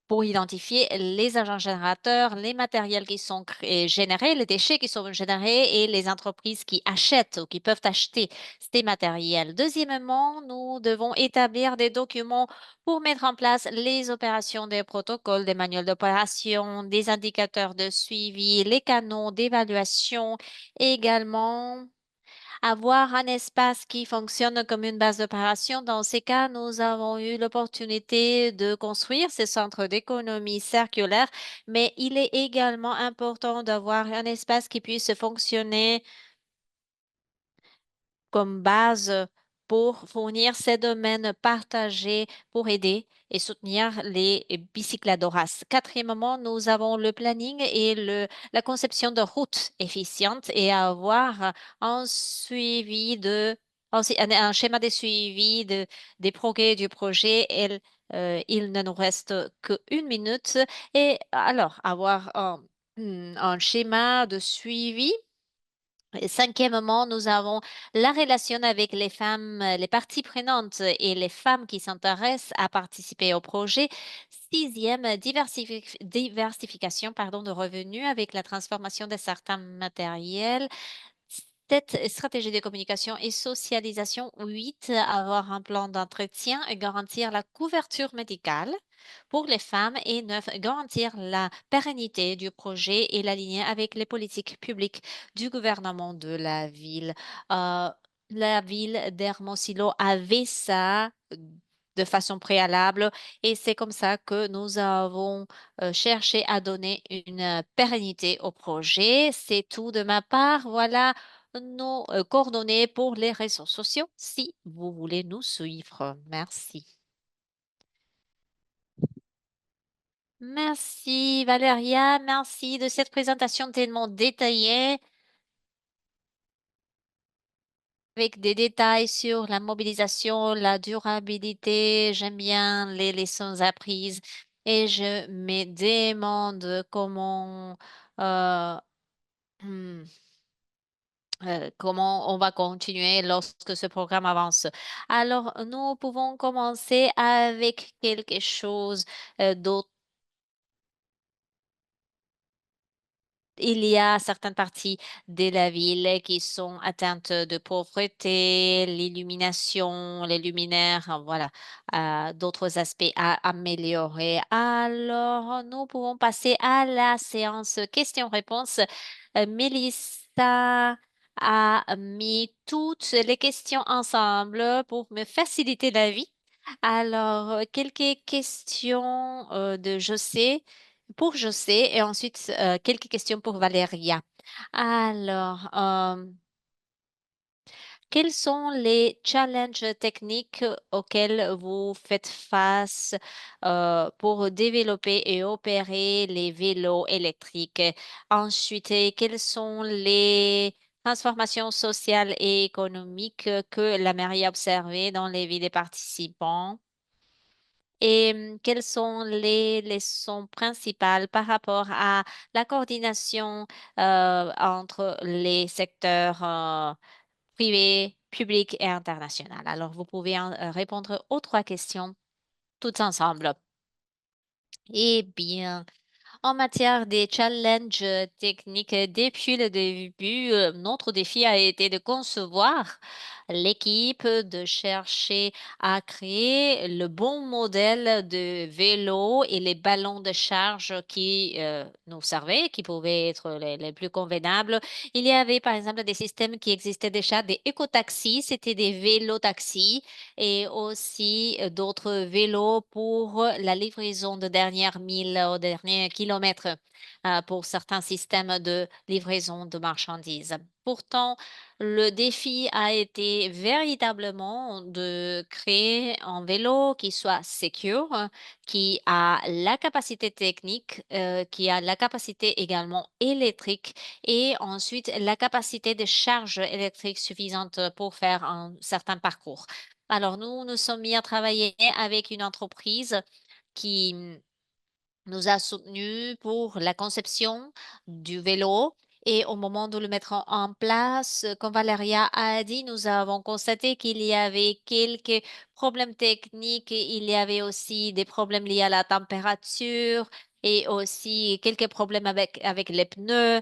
B: pour identifier les agents générateurs, les matériels qui sont générés, les déchets qui sont générés et les entreprises qui achètent ou qui peuvent acheter ces matériels. Deuxièmement, nous devons établir des documents pour mettre en place les opérations des protocoles, des manuels d'opération, des indicateurs de suivi, les canaux d'évaluation, également avoir un espace qui fonctionne comme une base d'opération. Dans ces cas, nous avons eu l'opportunité de construire ces centres d'économie circulaire, mais il est également important d'avoir un espace qui puisse fonctionner comme base pour fournir ces domaines partagés pour aider et soutenir les bicycladoras. Quatrièmement, nous avons le planning et la conception de routes efficientes et avoir un suivi un schéma de suivi des progrès du projet. Il ne nous reste qu'une minute. Et alors, avoir un schéma de suivi et cinquièmement, nous avons la relation avec les femmes, les parties prenantes et les femmes qui s'intéressent à participer au projet. Sixième, diversification, pardon, de revenus avec la transformation de certains matériels. Cette stratégie de communication et socialisation. 8, avoir un plan d'entretien et garantir la couverture médicale pour les femmes. Et 9, garantir la pérennité du projet et l'aligner avec les politiques publiques du gouvernement de la ville. Euh, la ville d'Hermosillo avait ça de façon préalable et c'est comme ça que nous avons cherché à donner une pérennité au projet. C'est tout de ma part. Voilà nos coordonnées pour les réseaux sociaux si vous voulez nous suivre. Merci. Merci Valéria, merci de cette présentation tellement détaillée avec des détails sur la mobilisation, la durabilité. J'aime bien les leçons apprises et je me demande euh, hmm, comment on va continuer lorsque ce programme avance. Alors, nous pouvons commencer avec quelque chose d'autre. Il y a certaines parties de la ville qui sont atteintes de pauvreté, l'illumination, les luminaires, voilà, d'autres aspects à améliorer. Alors, nous pouvons passer à la séance questions-réponses. Mélissa a mis toutes les questions ensemble pour me faciliter la vie. Alors, quelques questions de José pour José et ensuite quelques questions pour Valéria. Alors, Quels sont les challenges techniques auxquels vous faites face pour développer et opérer les vélos électriques? Ensuite, quelles sont les transformations sociales et économiques que la mairie a observées dans les villes des participants? Et quelles sont les leçons principales par rapport à la coordination entre les secteurs privé, public et international? Alors, vous pouvez répondre aux trois questions toutes ensemble. Eh bien, en matière des challenges techniques, depuis le début, notre défi a été de concevoir l'équipe, de chercher à créer le bon modèle de vélo et les ballons de charge qui nous servaient, qui pouvaient être les plus convenables. Il y avait par exemple des systèmes qui existaient déjà, des écotaxis, c'était des vélos-taxis et aussi d'autres vélos pour la livraison de dernières milles, aux derniers kilomètres pour certains systèmes de livraison de marchandises. Pourtant, le défi a été véritablement de créer un vélo qui soit secure, qui a la capacité technique, qui a la capacité également électrique et ensuite la capacité de charge électrique suffisante pour faire un certain parcours. Alors, nous nous sommes mis à travailler avec une entreprise qui nous a soutenus pour la conception du vélo et au moment de le mettre en place, comme Valéria a dit, nous avons constaté qu'il y avait quelques problèmes techniques. Il y avait aussi des problèmes liés à la température et aussi quelques problèmes avec les pneus.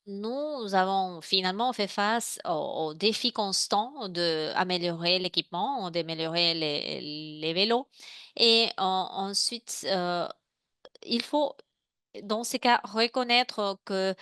B: Nous avons finalement fait face au défi constant d'améliorer l'équipement, d'améliorer les vélos. Et ensuite, il faut, dans ces cas, reconnaître que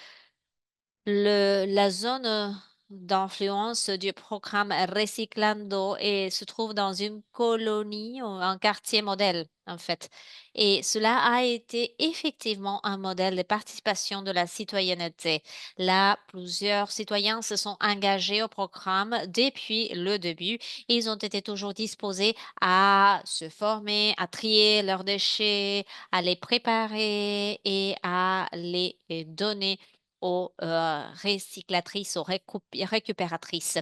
B: la zone d'influence du programme Reciclando se trouve dans une colonie ou un quartier modèle, en fait. Et cela a été effectivement un modèle de participation de la citoyenneté. Là, plusieurs citoyens se sont engagés au programme depuis le début. Ils ont été toujours disposés à se former, à trier leurs déchets, à les préparer et à les donner aux recyclatrices, aux récupératrices.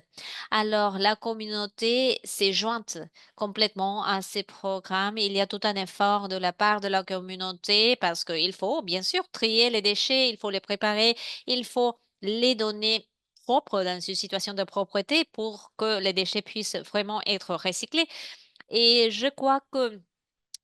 B: Alors, la communauté s'est jointe complètement à ces programmes. Il y a tout un effort de la part de la communauté parce qu'il faut, bien sûr, trier les déchets, il faut les préparer, il faut les donner propres dans une situation de propreté pour que les déchets puissent vraiment être recyclés. Et je crois que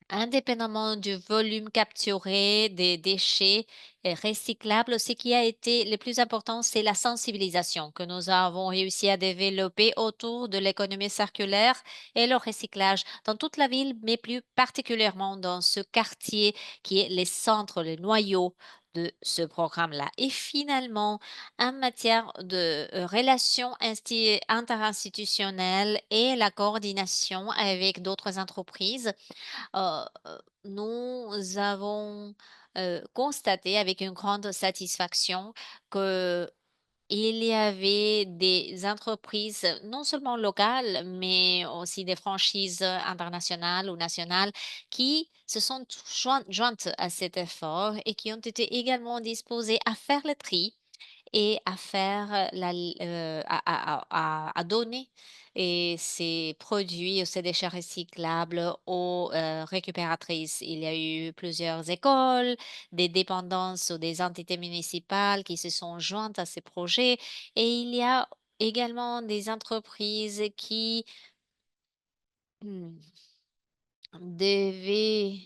B: indépendamment du volume capturé des déchets recyclables, ce qui a été le plus important, c'est la sensibilisation que nous avons réussi à développer autour de l'économie circulaire et le recyclage dans toute la ville, mais plus particulièrement dans ce quartier qui est les centres, les noyaux de ce programme-là. Et finalement, en matière de relations interinstitutionnelles et la coordination avec d'autres entreprises, nous avons constaté avec une grande satisfaction que il y avait des entreprises non seulement locales, mais aussi des franchises internationales ou nationales qui se sont jointes à cet effort et qui ont été également disposées à faire le tri et à faire à donner ces produits ou ces déchets recyclables aux récupératrices. Il y a eu plusieurs écoles, des dépendances ou des entités municipales qui se sont jointes à ces projets et il y a également des entreprises qui hmm, devaient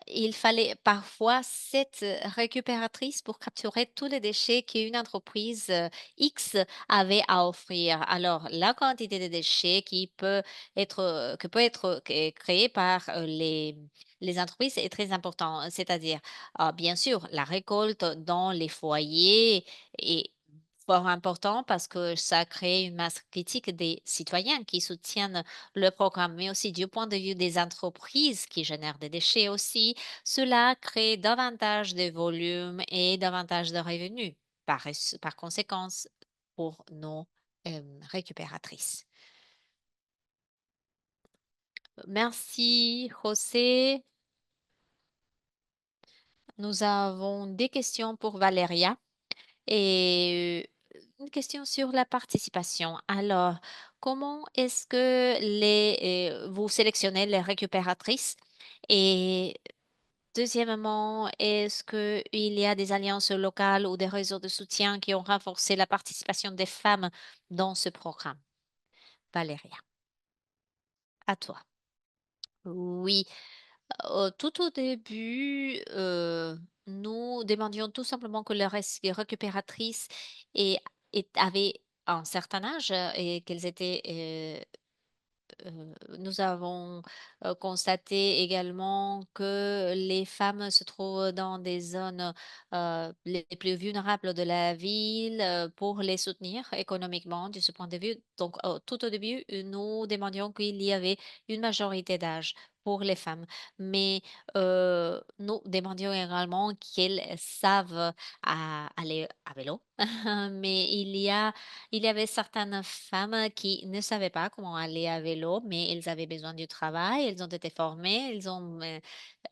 B: il fallait parfois 7 récupératrices pour capturer tous les déchets qu'une entreprise, X avait à offrir. Alors, la quantité de déchets que peut être créée par, les entreprises est très important. C'est-à-dire, bien sûr, la récolte dans les foyers est fort important parce que ça crée une masse critique des citoyens qui soutiennent le programme, mais aussi du point de vue des entreprises qui génèrent des déchets aussi, cela crée davantage de volume et davantage de revenus par conséquence. pour nos récupératrices. Merci, José. Nous avons des questions pour Valéria et une question sur la participation. Alors, comment est-ce que vous sélectionnez les récupératrices? Et deuxièmement, est-ce qu'il y a des alliances locales ou des réseaux de soutien qui ont renforcé la participation des femmes dans ce programme? Valéria, à toi. Oui, tout au début, nous demandions tout simplement que les récupératrices avaient un certain âge et qu'elles étaient nous avons constaté également que les femmes se trouvent dans des zones les plus vulnérables de la ville pour les soutenir économiquement de ce point de vue. Donc, tout au début, nous demandions qu'il y avait une majorité d'âge pour les femmes, mais nous demandions également qu'elles savent aller à vélo. Mais il y avait certaines femmes qui ne savaient pas comment aller à vélo, mais elles avaient besoin du travail, elles ont été formées, elles ont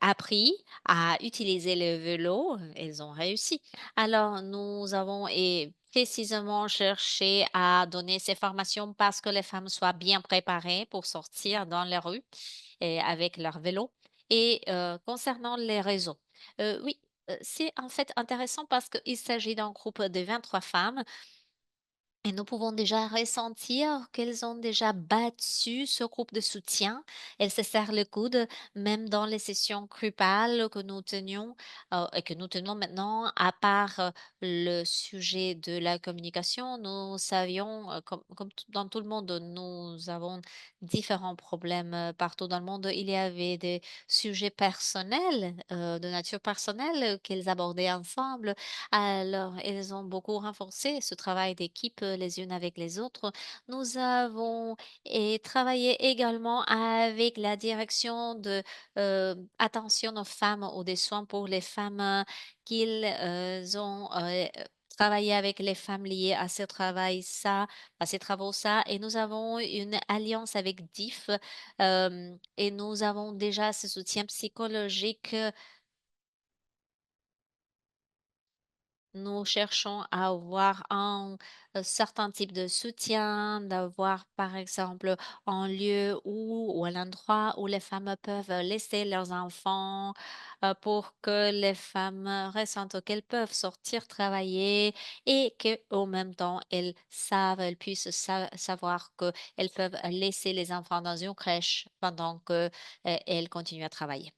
B: appris à utiliser le vélo, elles ont réussi. Alors, nous avons précisément cherché à donner ces formations parce que les femmes soient bien préparées pour sortir dans les rues et avec leur vélo. Et concernant les réseaux, oui, c'est en fait intéressant parce qu'il s'agit d'un groupe de 23 femmes et nous pouvons déjà ressentir qu'elles ont déjà battu ce groupe de soutien. Elles se serrent le coude, même dans les sessions crupales que nous tenions et que nous tenons maintenant. À part le sujet de la communication, nous savions, dans tout le monde, nous avons différents problèmes partout dans le monde. Il y avait des sujets personnels, de nature personnelle, qu'elles abordaient ensemble. Alors, elles ont beaucoup renforcé ce travail d'équipe les unes avec les autres. Nous avons travaillé également avec la direction de attention aux femmes ou des soins pour les femmes qu'ils ont travaillé avec les femmes liées à ce travail, ça, à ces travaux, ça. Et nous avons une alliance avec DIF et nous avons déjà ce soutien psychologique. Nous cherchons à avoir un certain type de soutien, d'avoir par exemple un lieu ou un endroit où les femmes peuvent laisser leurs enfants pour que les femmes ressentent qu'elles peuvent sortir travailler et qu'au même temps elles puissent savoir qu'elles peuvent laisser les enfants dans une crèche pendant que elles continuent à travailler.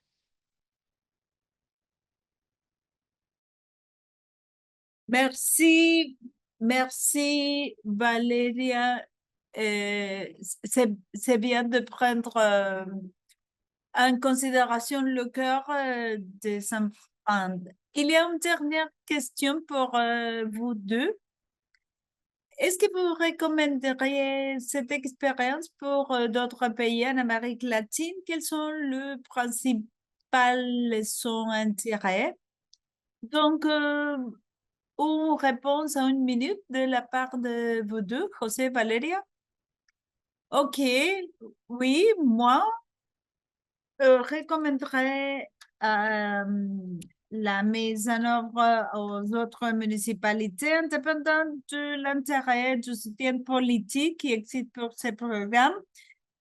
A: Merci, merci Valéria. C'est bien de prendre en considération le cœur des enfants. Il y a une dernière question pour vous deux. Est-ce que vous recommanderiez cette expérience pour d'autres pays en Amérique latine? Quels sont les principaux leçons intérêts? Donc, une réponse en une minute de la part de vous deux, José, Valeria. Ok, oui, moi, recommanderais la mise en œuvre aux autres municipalités indépendantes de l'intérêt du soutien politique qui existe pour ces programmes.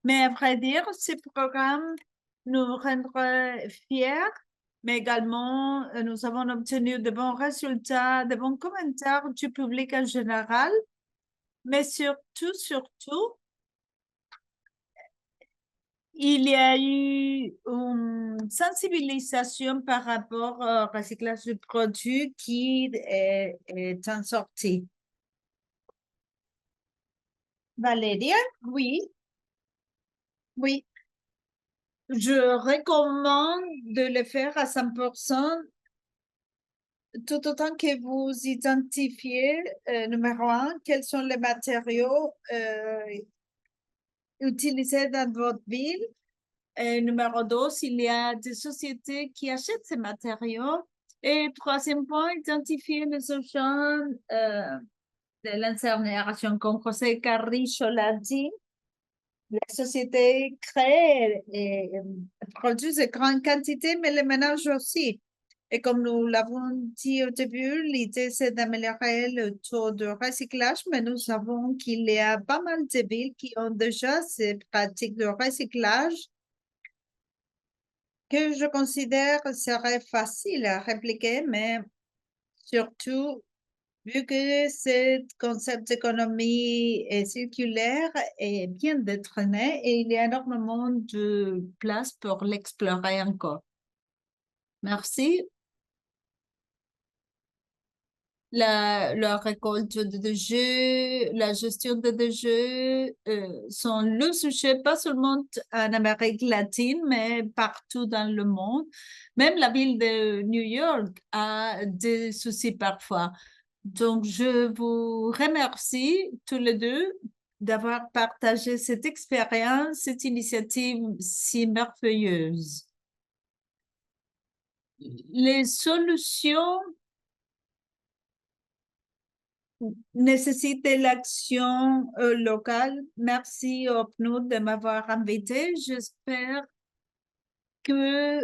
A: Mais à vrai dire, ces programmes nous rendraient fiers, mais également nous avons obtenu de bons résultats, de bons commentaires du public en général, mais surtout, il y a eu une sensibilisation par rapport au recyclage du produit qui est en sortie. Valéria, oui, oui. Je recommande de le faire à 100%, tout autant que vous identifiez, numéro un, quels sont les matériaux utilisés dans votre ville. Numéro 2, s'il y a des sociétés qui achètent ces matériaux. Et troisième point, identifier les agents de l'incinération. Comme José Carrillo l'a dit, la société crée et produit de grandes quantités, mais les ménages aussi. Et comme nous l'avons dit au début, l'idée c'est d'améliorer le taux de recyclage, mais nous savons qu'il y a pas mal de villes qui ont déjà ces pratiques de recyclage que je considère seraient faciles à répliquer, mais surtout vu que ce concept d'économie circulaire est bien déterminé et il y a énormément de place pour l'explorer encore. Merci. La récolte de déchets, la gestion de déchets sont le sujet pas seulement en Amérique latine, mais partout dans le monde. Même la ville de New York a des soucis parfois. Donc, je vous remercie tous les deux d'avoir partagé cette expérience, cette initiative si merveilleuse. Les solutions nécessitent de l'action locale. Merci au PNUD de m'avoir invité. J'espère que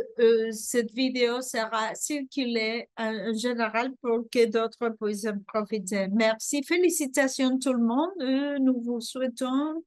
A: cette vidéo sera circulée en général pour que d'autres puissent en profiter. Merci, félicitations tout le monde. Nous vous souhaitons